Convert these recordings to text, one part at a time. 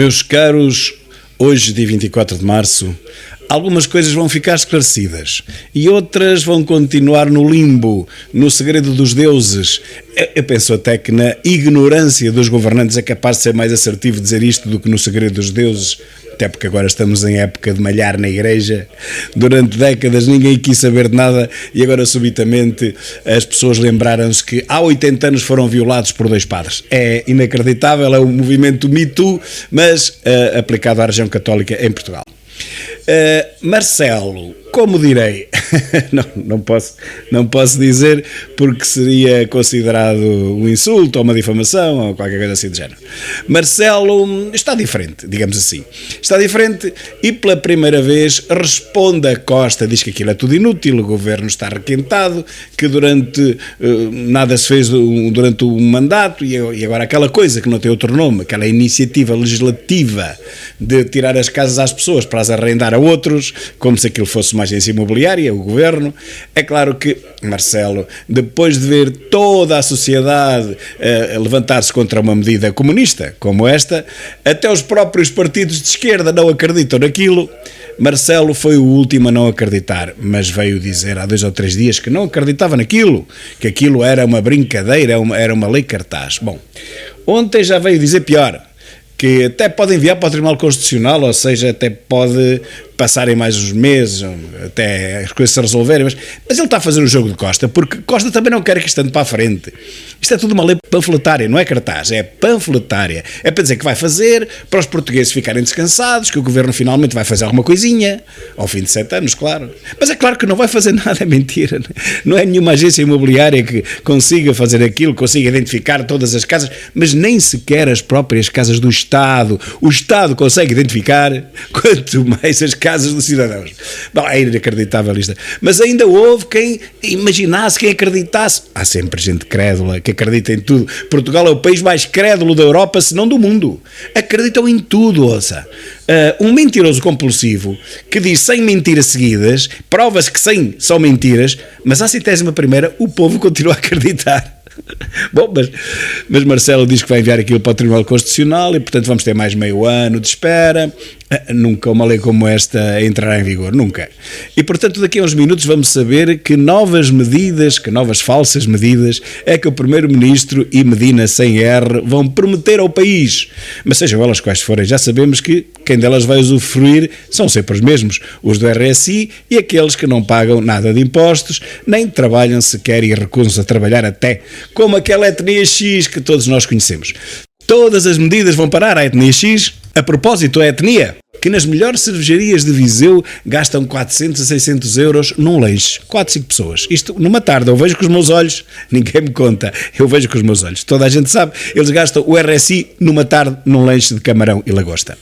Meus caros, hoje, dia 24 de março, algumas coisas vão ficar esclarecidas e outras vão continuar no limbo, no segredo dos deuses. Eu penso até que na ignorância dos governantes é capaz de ser mais assertivo dizer isto do que no segredo dos deuses, até porque agora estamos em época de malhar na igreja. Durante décadas ninguém quis saber de nada e agora subitamente as pessoas lembraram-se que há 80 anos foram violados por 2 padres. É inacreditável, é o movimento Me Too, mas aplicado à região católica em Portugal. Marcelo, como direi, não posso dizer porque seria considerado um insulto ou uma difamação ou qualquer coisa assim do género. Marcelo está diferente, digamos assim. Está diferente e pela primeira vez responde a Costa, diz que aquilo é tudo inútil, o governo está requentado, que durante nada se fez durante o mandato e agora aquela coisa que não tem outro nome, aquela iniciativa legislativa de tirar as casas às pessoas para as arrendar a outros, como se aquilo fosse uma agência imobiliária, o governo. É claro que Marcelo, depois de ver toda a sociedade levantar-se contra uma medida comunista como esta, até os próprios partidos de esquerda não acreditam naquilo. Marcelo foi o último a não acreditar, mas veio dizer há 2 ou 3 dias que não acreditava naquilo, que aquilo era uma brincadeira, era uma lei cartaz. Bom, ontem já veio dizer pior, que até pode enviar para o Tribunal Constitucional, ou seja, até pode passarem mais uns meses, até as coisas se resolverem, mas ele está a fazer o jogo de Costa, porque Costa também não quer que isto ande para a frente. Isto é tudo uma lei panfletária, não é cartaz, é panfletária. É para dizer que vai fazer, para os portugueses ficarem descansados, que o governo finalmente vai fazer alguma coisinha, ao fim de 7 anos, claro. Mas é claro que não vai fazer nada, é mentira. Não é nenhuma agência imobiliária que consiga fazer aquilo, consiga identificar todas as casas, mas nem sequer as próprias casas do Estado. O Estado consegue identificar, quanto mais as casas dos cidadãos. Bom, é inacreditável isto. Mas ainda houve quem imaginasse, quem acreditasse. Há sempre gente crédula que acredita em tudo. Portugal é o país mais crédulo da Europa, se não do mundo. Acreditam em tudo, ouça. Um mentiroso compulsivo que diz 100 mentiras seguidas, provas que 100 são mentiras, mas à 100ª o povo continua a acreditar. Bom, mas Marcelo diz que vai enviar aquilo para o Tribunal Constitucional e, portanto, vamos ter mais meio ano de espera. Nunca uma lei como esta entrará em vigor, nunca. E, portanto, daqui a uns minutos vamos saber que novas falsas medidas é que o Primeiro-Ministro e Medina sem R vão prometer ao país. Mas sejam elas quais forem, já sabemos que quem delas vai usufruir são sempre os mesmos, os do RSI e aqueles que não pagam nada de impostos, nem trabalham sequer e recusam a trabalhar até, como aquela etnia X que todos nós conhecemos. Todas as medidas vão parar à etnia X. A propósito, a etnia que nas melhores cervejarias de Viseu gastam 400 a 600 euros num lanche. 4, 5 pessoas. Isto numa tarde, eu vejo com os meus olhos, ninguém me conta, eu vejo com os meus olhos. Toda a gente sabe, eles gastam o RSI numa tarde num lanche de camarão e lagosta.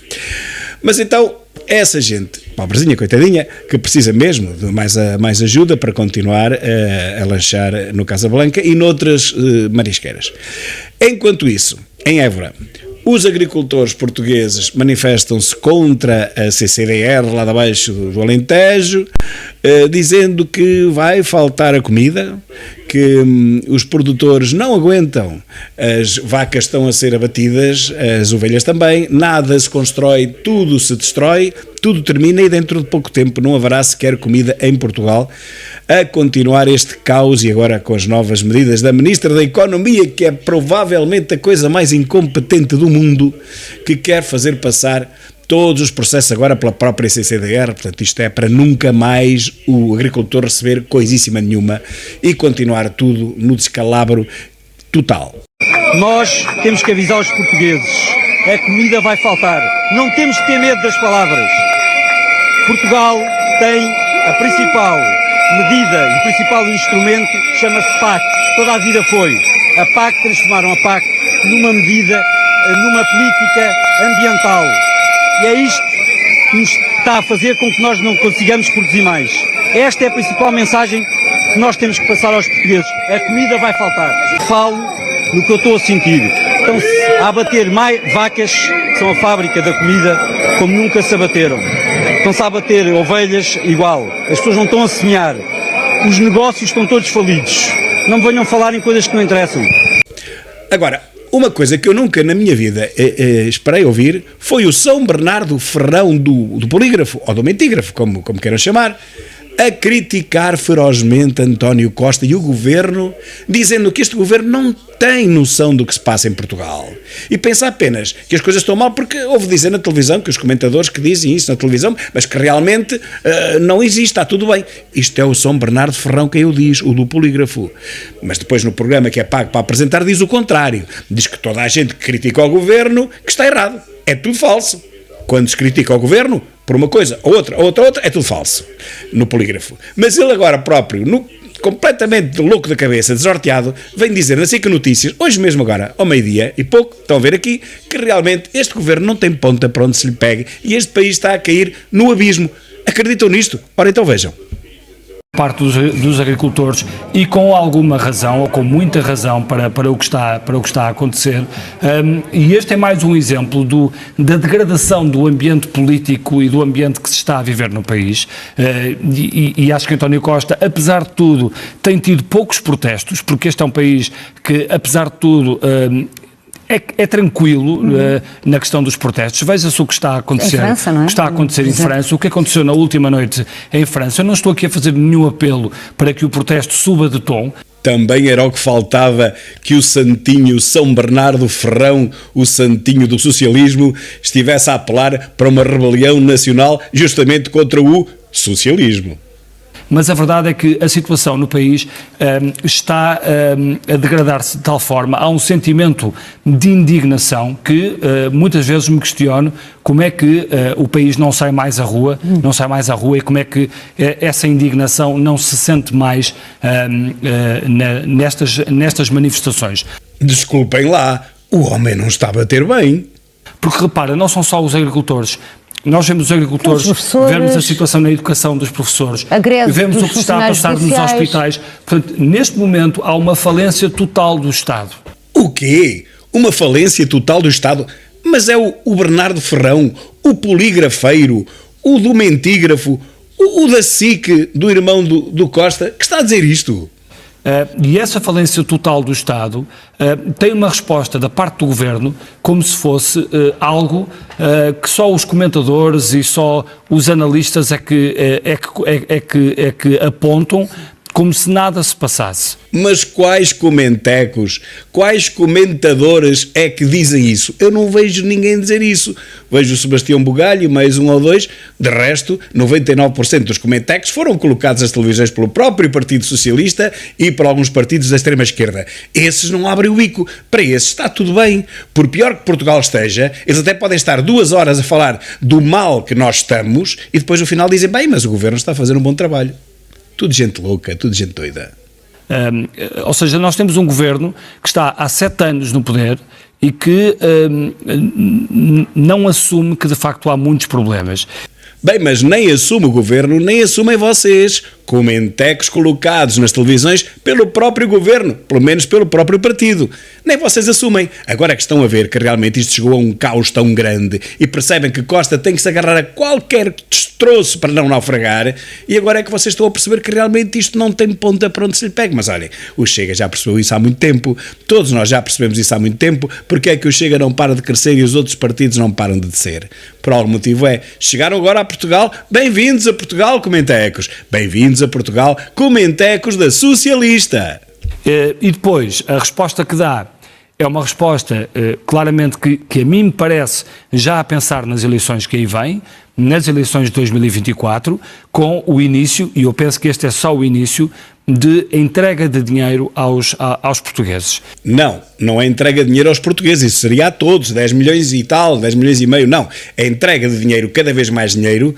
Mas então, essa gente, pobrezinha, coitadinha, que precisa mesmo de mais ajuda para continuar a lanchar no Casablanca e noutras marisqueiras. Enquanto isso, em Évora, os agricultores portugueses manifestam-se contra a CCDR lá de abaixo do Alentejo, dizendo que vai faltar a comida, que os produtores não aguentam, as vacas estão a ser abatidas, as ovelhas também, nada se constrói, tudo se destrói, tudo termina e dentro de pouco tempo não haverá sequer comida em Portugal. A continuar este caos e agora com as novas medidas da Ministra da Economia, que é provavelmente a coisa mais incompetente do mundo, que quer fazer passar todos os processos agora pela própria CCDR, portanto isto é para nunca mais o agricultor receber coisíssima nenhuma e continuar tudo no descalabro total. Nós temos que avisar os portugueses, a comida vai faltar, não temos que ter medo das palavras. Portugal tem a principal medida e o principal instrumento, chama-se PAC, toda a vida foi. A PAC, transformaram a PAC numa medida, numa política ambiental. E é isto que nos está a fazer com que nós não consigamos produzir mais. Esta é a principal mensagem que nós temos que passar aos portugueses. A comida vai faltar. Falo no que eu estou a sentir. Estão-se a abater vacas, que são a fábrica da comida, como nunca se abateram. Estão-se a abater ovelhas, igual. As pessoas não estão a semear. Os negócios estão todos falidos. Não me venham falar em coisas que não interessam. Agora, Uma coisa que eu nunca na minha vida esperei ouvir foi o São Bernardo Ferrão do polígrafo, ou do mentígrafo, como queiram chamar, a criticar ferozmente António Costa e o governo, dizendo que este governo não tem noção do que se passa em Portugal. E pensa apenas que as coisas estão mal porque ouve dizer na televisão, que os comentadores que dizem isso na televisão, mas que realmente não existe, está tudo bem. Isto é o São Bernardo Ferrão quem o diz, o do polígrafo. Mas depois no programa que é pago para apresentar diz o contrário. Diz que toda a gente que critica o governo que está errado. É tudo falso. Quando se critica o governo, por uma coisa, ou outra, é tudo falso, no polígrafo. Mas ele agora próprio, completamente louco da cabeça, desorteado, vem dizer na SIC Notícias, hoje mesmo agora, ao meio-dia, e pouco, estão a ver aqui, que realmente este governo não tem ponta para onde se lhe pegue e este país está a cair no abismo. Acreditam nisto? Ora, então vejam. Parte dos agricultores e com alguma razão ou com muita razão para o que está a acontecer, e este é mais um exemplo da degradação do ambiente político e do ambiente que se está a viver no país, e acho que António Costa, apesar de tudo, tem tido poucos protestos, porque este é um país que, apesar de tudo, é tranquilo na questão dos protestos. Veja-se o que está a acontecer, em França, não é? O que está a acontecer em França, o que aconteceu na última noite em França. Eu não estou aqui a fazer nenhum apelo para que o protesto suba de tom. Também era o que faltava que o santinho São Bernardo Ferrão, o santinho do socialismo, estivesse a apelar para uma rebelião nacional justamente contra o socialismo. Mas a verdade é que a situação no país está a degradar-se de tal forma, há um sentimento de indignação que muitas vezes me questiono como é que o país não sai mais à rua e como é que essa indignação não se sente mais nestas manifestações. Desculpem lá, o homem não está a bater bem. Porque repara, não são só os agricultores. Nós vemos os agricultores, vemos a situação na educação dos professores, vemos o que está a passar nos hospitais. Portanto, neste momento há uma falência total do Estado. O quê? Uma falência total do Estado? Mas é o Bernardo Ferrão, o polígrafeiro, o do mentígrafo, o da SIC, do irmão do Costa, que está a dizer isto. E essa falência total do Estado tem uma resposta da parte do Governo como se fosse algo que só os comentadores e só os analistas é que apontam como se nada se passasse. Mas quais comentecos, quais comentadores é que dizem isso? Eu não vejo ninguém dizer isso. Vejo o Sebastião Bugalho, mais um ou dois. De resto, 99% dos comentecos foram colocados nas televisões pelo próprio Partido Socialista e por alguns partidos da extrema-esquerda. Esses não abrem o bico. Para esses está tudo bem. Por pior que Portugal esteja, eles até podem estar 2 horas a falar do mal que nós estamos e depois no final dizem, bem, mas o governo está a fazer um bom trabalho. Tudo gente louca, tudo gente doida. Ou seja, nós temos um governo que está há 7 anos no poder e que não assume que de facto há muitos problemas. Bem, mas nem assume o governo, nem assumem vocês, comentecos colocados nas televisões pelo próprio governo, pelo menos pelo próprio partido. Nem vocês assumem. Agora é que estão a ver que realmente isto chegou a um caos tão grande e percebem que Costa tem que se agarrar a qualquer destroço para não naufragar, e agora é que vocês estão a perceber que realmente isto não tem ponta para onde se lhe pegue. Mas olhem, o Chega já percebeu isso há muito tempo, todos nós já percebemos isso há muito tempo. Porque é que o Chega não para de crescer e os outros partidos não param de descer? Por algum motivo chegaram agora a Portugal, bem-vindos a Portugal, comentecos, bem-vindos a Portugal, comentecos da Socialista. E depois, a resposta que dá é uma resposta claramente que a mim me parece já a pensar nas eleições que aí vêm, nas eleições de 2024, com o início, e eu penso que este é só o início, de entrega de dinheiro aos portugueses. Não é entrega de dinheiro aos portugueses, isso seria a todos, 10 milhões e tal, 10 milhões e meio, não. É entrega de dinheiro, cada vez mais dinheiro,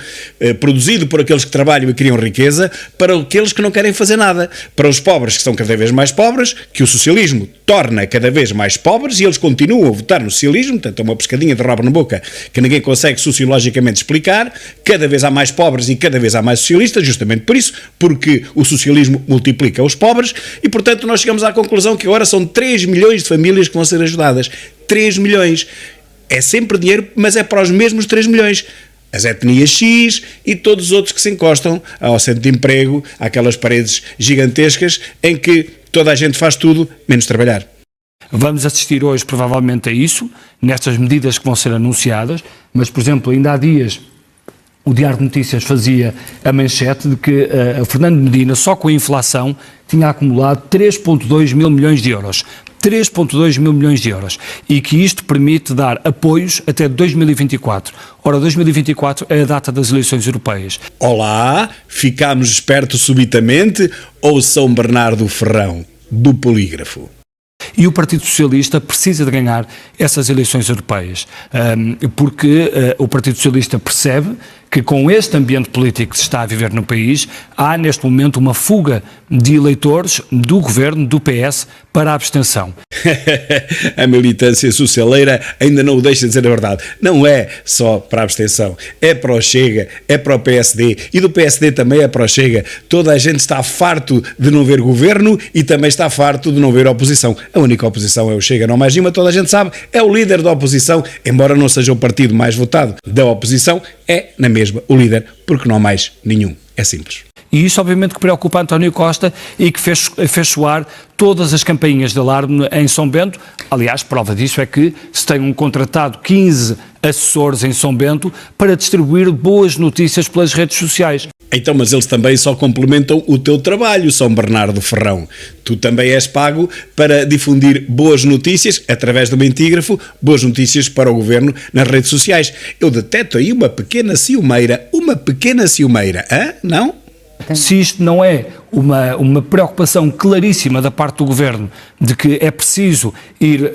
produzido por aqueles que trabalham e criam riqueza, para aqueles que não querem fazer nada. Para os pobres, que são cada vez mais pobres, que o socialismo torna cada vez mais pobres, e eles continuam a votar no socialismo, portanto é uma pescadinha de rabo na boca que ninguém consegue sociologicamente explicar. Cada vez há mais pobres e cada vez há mais socialistas, justamente por isso, porque o socialismo multiplica os pobres, e portanto nós chegamos à conclusão que agora são 3 milhões de famílias que vão ser ajudadas. 3 milhões. É sempre dinheiro, mas é para os mesmos 3 milhões. As etnias X e todos os outros que se encostam ao centro de emprego, àquelas paredes gigantescas em que toda a gente faz tudo menos trabalhar. Vamos assistir hoje provavelmente a isso, nestas medidas que vão ser anunciadas, mas, por exemplo, ainda há dias o Diário de Notícias fazia a manchete de que Fernando Medina, só com a inflação, tinha acumulado 3,2 mil milhões de euros. 3,2 mil milhões de euros. E que isto permite dar apoios até 2024. Ora, 2024 é a data das eleições europeias. Olá, ficámos espertos subitamente ou São Bernardo Ferrão, do polígrafo? E o Partido Socialista precisa de ganhar essas eleições europeias, porque o Partido Socialista percebe que com este ambiente político que se está a viver no país, há neste momento uma fuga de eleitores do governo, do PS, para a abstenção. A militância socialeira ainda não o deixa dizer a verdade. Não é só para a abstenção, é para o Chega, é para o PSD, e do PSD também é para o Chega. Toda a gente está farto de não ver governo e também está farto de não ver oposição. A única oposição é o Chega, não mais nenhuma, toda a gente sabe, é o líder da oposição, embora não seja o partido mais votado da oposição, é na mesma o líder, porque não há mais nenhum. É simples. E isso obviamente que preocupa António Costa e que fez soar todas as campainhas de alarme em São Bento. Aliás, prova disso é que se tem contratado 15 assessores em São Bento para distribuir boas notícias pelas redes sociais. Então, mas eles também só complementam o teu trabalho, São Bernardo Ferrão. Tu também és pago para difundir boas notícias, através do mentígrafo, boas notícias para o governo nas redes sociais. Eu deteto aí uma pequena ciumeira, hã? Não? Se isto não é uma preocupação claríssima da parte do Governo de que é preciso ir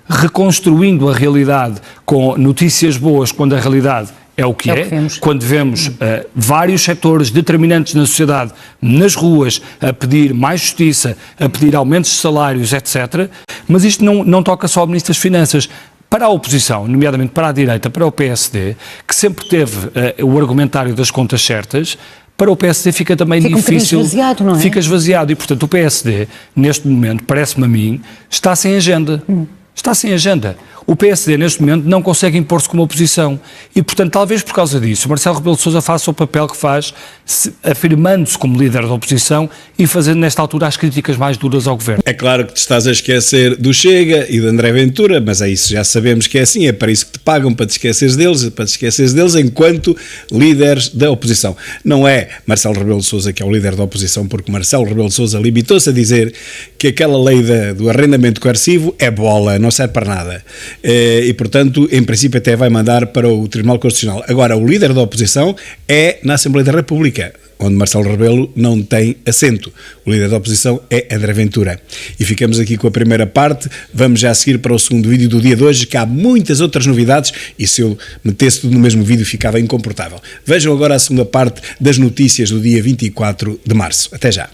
reconstruindo a realidade com notícias boas quando a realidade é o que é, quando vemos vários setores determinantes na sociedade nas ruas a pedir mais justiça, a pedir aumentos de salários, etc. Mas isto não toca só ao Ministro das Finanças. Para a oposição, nomeadamente para a direita, para o PSD, que sempre teve o argumentário das contas certas, para o PSD fica também difícil. Esvaziado, não é? Fica esvaziado e, portanto, o PSD, neste momento, parece-me a mim, está sem agenda. Está sem agenda. O PSD, neste momento, não consegue impor-se como oposição. E, portanto, talvez por causa disso, Marcelo Rebelo de Sousa faça o papel que faz, afirmando-se como líder da oposição e fazendo, nesta altura, as críticas mais duras ao governo. É claro que te estás a esquecer do Chega e de André Ventura, mas é isso, já sabemos que é assim, é para isso que te pagam, para te esqueceres deles enquanto líderes da oposição. Não é Marcelo Rebelo de Sousa que é o líder da oposição, porque Marcelo Rebelo de Sousa limitou-se a dizer que aquela lei do arrendamento coercivo é bola, não serve para nada. E, portanto, em princípio até vai mandar para o Tribunal Constitucional. Agora, o líder da oposição é na Assembleia da República, onde Marcelo Rebelo não tem assento. O líder da oposição é André Ventura. E ficamos aqui com a primeira parte, vamos já seguir para o segundo vídeo do dia de hoje, que há muitas outras novidades, e se eu metesse tudo no mesmo vídeo ficava incomportável. Vejam agora a segunda parte das notícias do dia 24 de março. Até já.